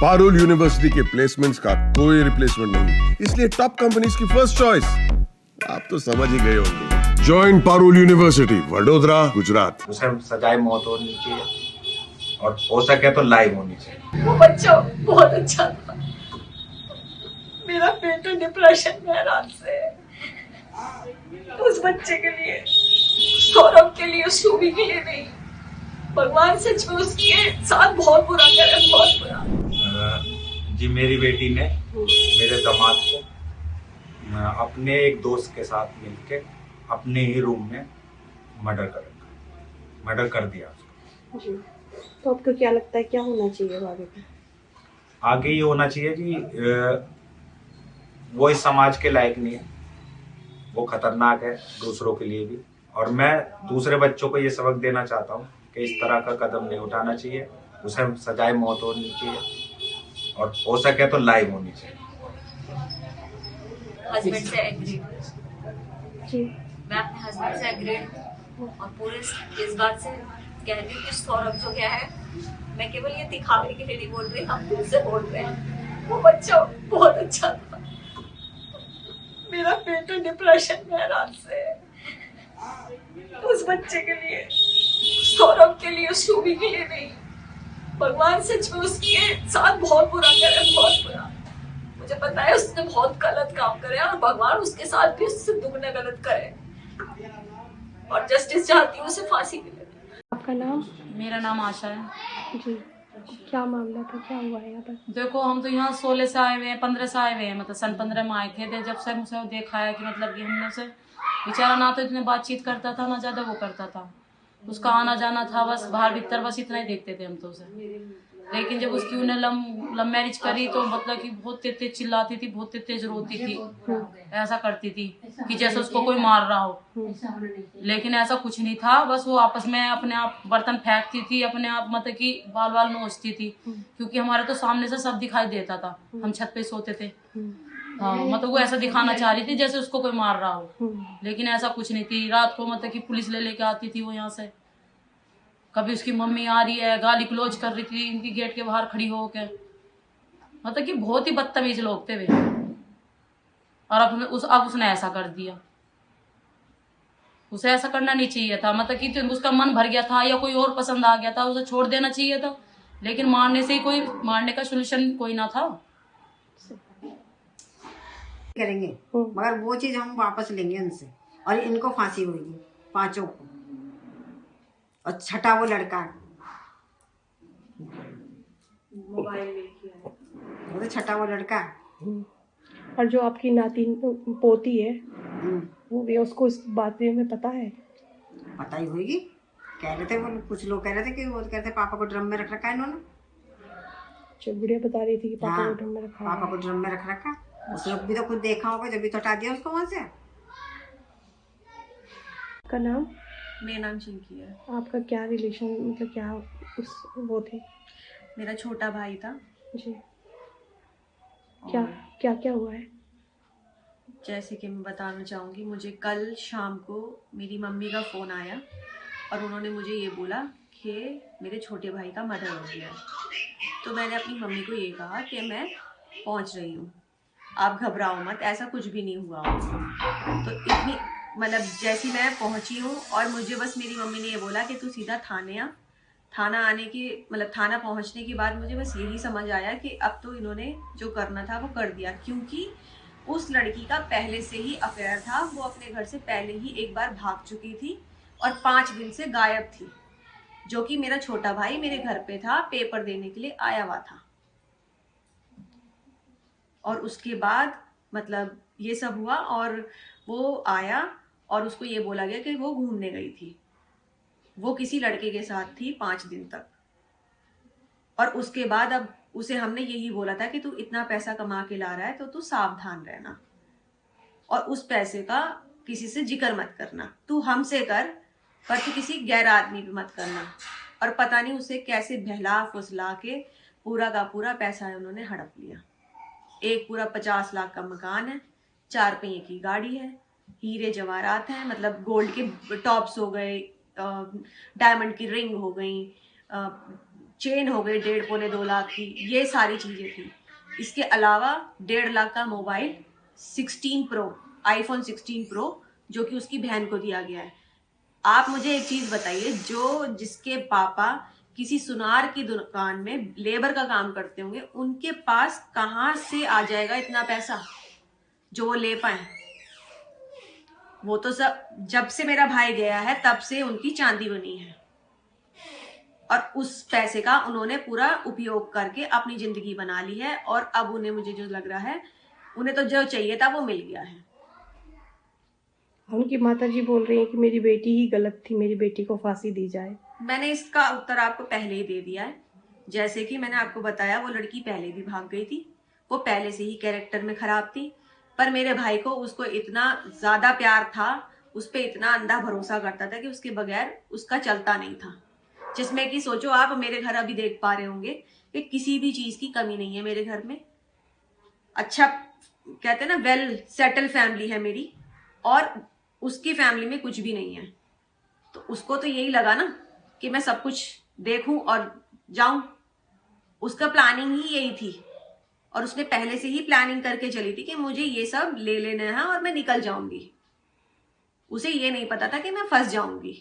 Parul university के placements का कोई रिप्लेसमेंट नहीं, इसलिए टॉप कंपनीज की फर्स्ट चॉइस। आप तो समझ ही गए होंगे। Join Parul university, Vadodara, Gujarat. उसे सजाए मौत होनी चाहिए और हो सके तो लाइव होनी चाहिए। वो बच्चा बहुत अच्छा था। मेरा बेटा डिप्रेशन में है रात से। उस बच्चे के लिए, सौरभ के लिए, शूभी के लिए नहीं, भगवान सच में उसके साथ बहुत बुरा करे, बहुत बुरा। जी मेरी बेटी ने मेरे दामाद को अपने एक दोस्त के साथ मिलके अपने ही रूम में मर्डर कर दिया उसको। जी, तो आपको क्या लगता है क्या होना चाहिए आगे का? आगे ये होना चाहिए कि वो इस समाज के लायक नहीं है, वो खतरनाक है दूसरों के लिए भी। और मैं दूसरे बच्चों को ये सबक देना चाहता हूँ कि इस तरह का कदम नहीं उठाना चाहिए, उसे सजाए मौत होनी चाहिए और हो सके तो लाइव होनी चाहिए। हस्बैंड से एग्री, जी, मैं अपने हस्बैंड से एग्रीड और पूरे इस बात से कह रही हूँ कि सौरभ जो क्या है, मैं केवल ये दिखावे के लिए नहीं बोल रही, हम दिल से बोल रहे हैं। वो बच्चा बहुत अच्छा था। मेरा बेटा डिप्रेशन में है रात से। उस बच्चे के लिए, सौरभ के लिए, शूभी के लिए नहीं, भगवान सच में उसके साथ बहुत बुरा करे, बहुत बुरा। मुझे पता है उसने बहुत गलत काम करे और भगवान उसके साथ भी उससे दुगना गलत करे और जस्टिस चाहती हूँ उसे फांसी मिले। आपका नाम? मेरा नाम आशा है। जी, क्या मामला था, क्या हुआ है यहाँ पर? देखो हम तो यहाँ 16 से आए हुए हैं, 15 से आए हुए हैं, मतलब सन 15 में आए थे। जब से मुझे देखा है कि मतलब कि हमने उसे बेचारा ना तो इतने बातचीत करता था ना ज़्यादा वो करता था, उसका आना जाना था बस बाहर भीतर, बस इतना ही देखते थे हम तो उसे। लेकिन जब उसकी उन्हें लव मैरिज करी तो मतलब कि बहुत तेज तेज चिल्लाती थी, बहुत तेज तेज रोती थी, ऐसा करती थी कि जैसे उसको कोई मार रहा हो। लेकिन ऐसा कुछ नहीं था, बस वो आपस में अपने आप बर्तन फेंकती थी, अपने आप मतलब कि बाल बाल नोचती थी, क्योंकि हमारे तो सामने से सब दिखाई देता था, हम छत पे सोते थे। हाँ, मतलब वो ऐसा दिखाना चाह रही थी जैसे उसको कोई मार रहा हो, लेकिन ऐसा कुछ नहीं थी। रात को मतलब कि पुलिस ले लेके आती थी वो यहाँ से, कभी उसकी मम्मी आ रही है गाली गलौज कर रही थी इनकी गेट के बाहर खड़ी होकर, मतलब कि बहुत ही बदतमीज लोग थे वे। और अब उसने ऐसा कर दिया। उसे ऐसा करना नहीं चाहिए था, मतलब कि उसका मन भर गया था या कोई और पसंद आ गया था, उसे छोड़ देना चाहिए था, लेकिन मारने का सोल्यूशन कोई ना था। करेंगे मगर वो चीज हम वापस लेंगे उनसे और इनको फांसी होगी पांचों को। और छठा वो लड़का वो तो छठा वो लड़का। और जो आपकी नाती पोती है वो भी, उसको इस बारे में पता है? पता ही होगी, कह रहे थे वो, कुछ लोग कह रहे थे कि वो कहते पापा को ड्रम में रख रखा है इन्होंने। जो गुड़िया बता रही थी कि पापा हाँ, को ड्रम में रखा पापा को ड्रम में रख रखा। उसने भी तो खुद देखा होगा, जब भी तो हटा दिया उसको वहां से। आपका नाम? मेरा नाम चिंकी है। आपका क्या रिलेशन, मतलब क्या वो थे? मेरा छोटा भाई था जी, क्या क्या क्या हुआ है? जैसे कि मैं बताना चाहूँगी, मुझे कल शाम को मेरी मम्मी का फ़ोन आया और उन्होंने मुझे ये बोला कि मेरे छोटे भाई का मर्डर हो गया है। तो मैंने अपनी मम्मी को ये कहा कि मैं पहुँच रही हूँ, आप घबराओ मत, ऐसा कुछ भी नहीं हुआ उसको। तो इतनी मतलब जैसी मैं पहुँची हूँ और मुझे बस मेरी मम्मी ने ये बोला कि तू सीधा थाने आ। थाना आने की मतलब थाना पहुँचने के बाद मुझे बस यही समझ आया कि अब तो इन्होंने जो करना था वो कर दिया, क्योंकि उस लड़की का पहले से ही अफेयर था। वो अपने घर से पहले ही एक बार भाग चुकी थी और 5 दिन से गायब थी, जो कि मेरा छोटा भाई मेरे घर पे था, पेपर देने के लिए आया हुआ था। और उसके बाद मतलब ये सब हुआ और वो आया और उसको ये बोला गया कि वो घूमने गई थी, वो किसी लड़के के साथ थी 5 दिन तक। और उसके बाद अब उसे हमने यही बोला था कि तू इतना पैसा कमा के ला रहा है तो तू सावधान रहना और उस पैसे का किसी से जिक्र मत करना, तू हमसे कर पर तू किसी गैर आदमी पे मत करना। और पता नहीं उसे कैसे बहला फुसला के पूरा का पूरा पैसा उन्होंने हड़प लिया। एक पूरा 50 लाख का मकान है, 4 पहिए की गाड़ी है, हीरे जवाहरात हैं, मतलब गोल्ड के टॉप्स हो गए, डायमंड की रिंग हो गई, चेन हो गई 1.5 पौने 2 लाख की, ये सारी चीज़ें थी। इसके अलावा 1.5 लाख का मोबाइल 16 प्रो, आईफोन 16 प्रो, जो कि उसकी बहन को दिया गया है। आप मुझे एक चीज़ बताइए, जिसके पापा किसी सुनार की दुकान में लेबर का काम करते होंगे, उनके पास कहाँ से आ जाएगा इतना पैसा जो वो ले पाए? वो तो सब जब से मेरा भाई गया है तब से उनकी चांदी बनी है, और उस पैसे का उन्होंने पूरा उपयोग करके अपनी जिंदगी बना ली है। और अब उन्हें, मुझे जो लग रहा है, उन्हें तो जो चाहिए था वो मिल गया है। उनकी माताजी बोल रही हैं कि मेरी बेटी ही गलत थी, मेरी बेटी को फांसी दी जाए। मैंने इसका उत्तर आपको पहले ही दे दिया है। जैसे कि मैंने आपको बताया, वो लड़की पहले भी भाग गई थी, वो पहले से ही कैरेक्टर में खराब थी, पर मेरे भाई को उसको इतना ज्यादा प्यार था, उस पर इतना अंधा भरोसा करता था कि उसके बगैर उसका चलता नहीं था। जिसमें कि सोचो आप, मेरे घर अभी देख पा रहे होंगे कि किसी भी चीज की कमी नहीं है मेरे घर में। अच्छा, कहते हैं ना, वेल सेटल फैमिली है मेरी, और उसकी फैमिली में कुछ भी नहीं है। तो उसको तो यही लगा ना कि मैं सब कुछ देखूं और जाऊं। उसका प्लानिंग ही यही थी, और उसने पहले से ही प्लानिंग करके चली थी कि मुझे ये सब ले लेना है और मैं निकल जाऊंगी। उसे ये नहीं पता था कि मैं फंस जाऊंगी।